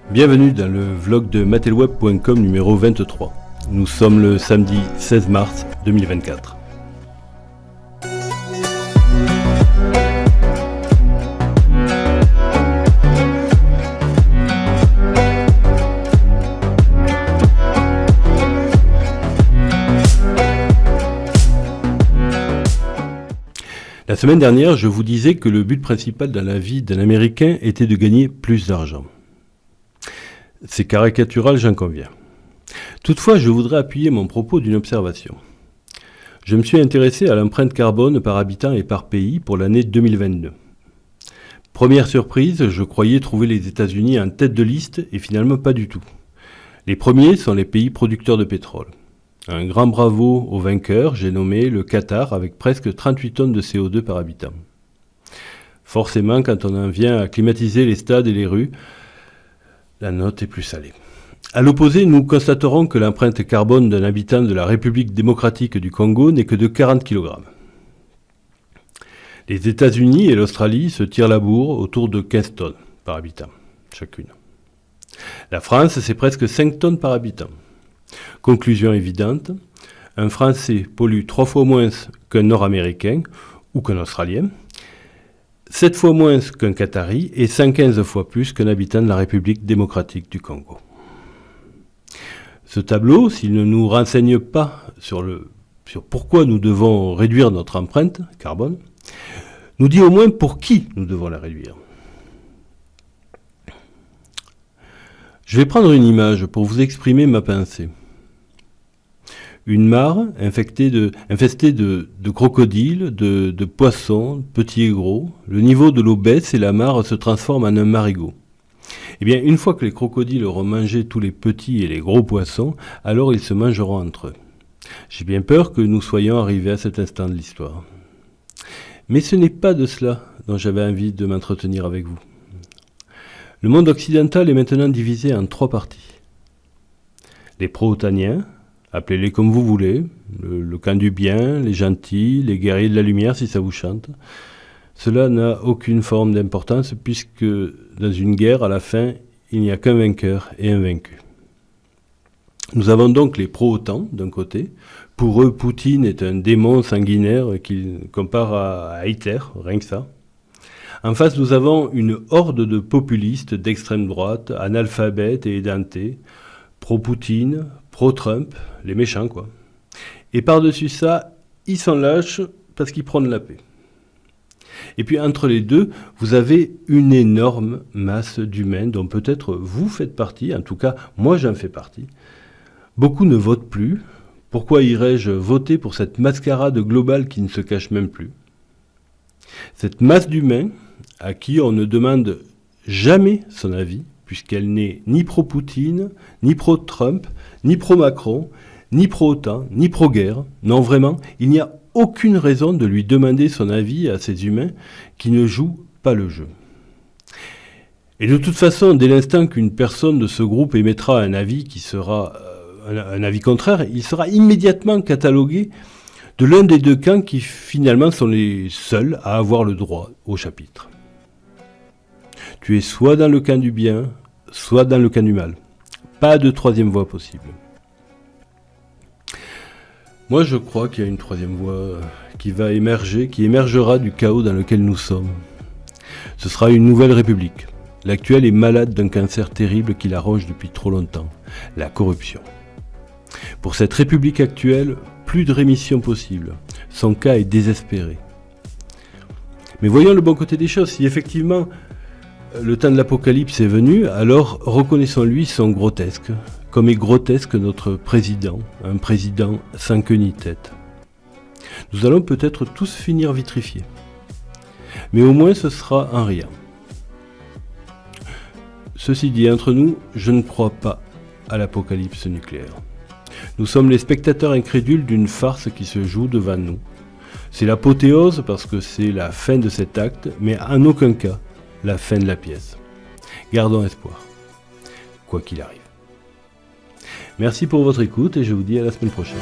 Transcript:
Bienvenue dans le vlog de matelweb.com numéro 23. Nous sommes le samedi 16 mars 2024. La semaine dernière, je vous disais que le but principal dans la vie d'un Américain était de gagner plus d'argent. C'est caricatural, j'en conviens. Toutefois, je voudrais appuyer mon propos d'une observation. Je me suis intéressé à l'empreinte carbone par habitant et par pays pour l'année 2022. Première surprise, je croyais trouver les États-Unis en tête de liste et finalement pas du tout. Les premiers sont les pays producteurs de pétrole. Un grand bravo aux vainqueurs, j'ai nommé le Qatar avec presque 38 tonnes de CO2 par habitant. Forcément, quand on en vient à climatiser les stades et les rues, la note est plus salée. À l'opposé, nous constaterons que l'empreinte carbone d'un habitant de la République démocratique du Congo n'est que de 40 kg. Les États-Unis et l'Australie se tirent la bourre autour de 15 tonnes par habitant, chacune. La France, c'est presque 5 tonnes par habitant. Conclusion évidente, un Français pollue 3 fois moins qu'un Nord-Américain ou qu'un Australien, 7 fois moins qu'un Qatari et 115 fois plus qu'un habitant de la République démocratique du Congo. Ce tableau, s'il ne nous renseigne pas sur pourquoi nous devons réduire notre empreinte carbone, nous dit au moins pour qui nous devons la réduire. Je vais prendre une image pour vous exprimer ma pensée. Une mare infestée de crocodiles, de poissons, petits et gros. Le niveau de l'eau baisse et la mare se transforme en un marigot. Eh bien, une fois que les crocodiles auront mangé tous les petits et les gros poissons, alors ils se mangeront entre eux. J'ai bien peur que nous soyons arrivés à cet instant de l'histoire. Mais ce n'est pas de cela dont j'avais envie de m'entretenir avec vous. Le monde occidental est maintenant divisé en 3 parties. Les pro-otaniens, appelez-les comme vous voulez, le camp du bien, les gentils, les guerriers de la lumière si ça vous chante. Cela n'a aucune forme d'importance puisque dans une guerre, à la fin, il n'y a qu'un vainqueur et un vaincu. Nous avons donc les pro-OTAN d'un côté. Pour eux, Poutine est un démon sanguinaire qu'ils comparent à Hitler, rien que ça. En face, nous avons une horde de populistes d'extrême droite, analphabètes et édentés, pro-Poutine, pro-Trump, les méchants quoi. Et par-dessus ça, ils sont lâches parce qu'ils prônent la paix. Et puis entre les deux, vous avez une énorme masse d'humains dont peut-être vous faites partie, en tout cas moi j'en fais partie. Beaucoup ne votent plus. Pourquoi irais-je voter pour cette mascarade globale qui ne se cache même plus ? Cette masse d'humains à qui on ne demande jamais son avis, puisqu'elle n'est ni pro-Poutine, ni pro-Trump, ni pro-Macron, ni pro-OTAN, ni pro-guerre. Non, vraiment, il n'y a aucune raison de lui demander son avis à ces humains qui ne jouent pas le jeu. Et de toute façon, dès l'instant qu'une personne de ce groupe émettra un avis qui sera un avis contraire, il sera immédiatement catalogué de l'un des deux camps qui finalement sont les seuls à avoir le droit au chapitre. Tu es soit dans le camp du bien, soit dans le camp du mal. Pas de troisième voie possible. Moi, je crois qu'il y a une troisième voie qui va émerger, qui émergera du chaos dans lequel nous sommes. Ce sera une nouvelle république. L'actuelle est malade d'un cancer terrible qui la ronge depuis trop longtemps, la corruption. Pour cette république actuelle, plus de rémission possible. Son cas est désespéré. Mais voyons le bon côté des choses. Si effectivement le temps de l'apocalypse est venu, alors reconnaissons-lui son grotesque, comme est grotesque notre président, un président sans queue ni tête. Nous allons peut-être tous finir vitrifiés. Mais au moins ce sera en rien. Ceci dit, entre nous, je ne crois pas à l'apocalypse nucléaire. Nous sommes les spectateurs incrédules d'une farce qui se joue devant nous. C'est l'apothéose parce que c'est la fin de cet acte, mais en aucun cas la fin de la pièce. Gardons espoir, quoi qu'il arrive. Merci pour votre écoute et je vous dis à la semaine prochaine.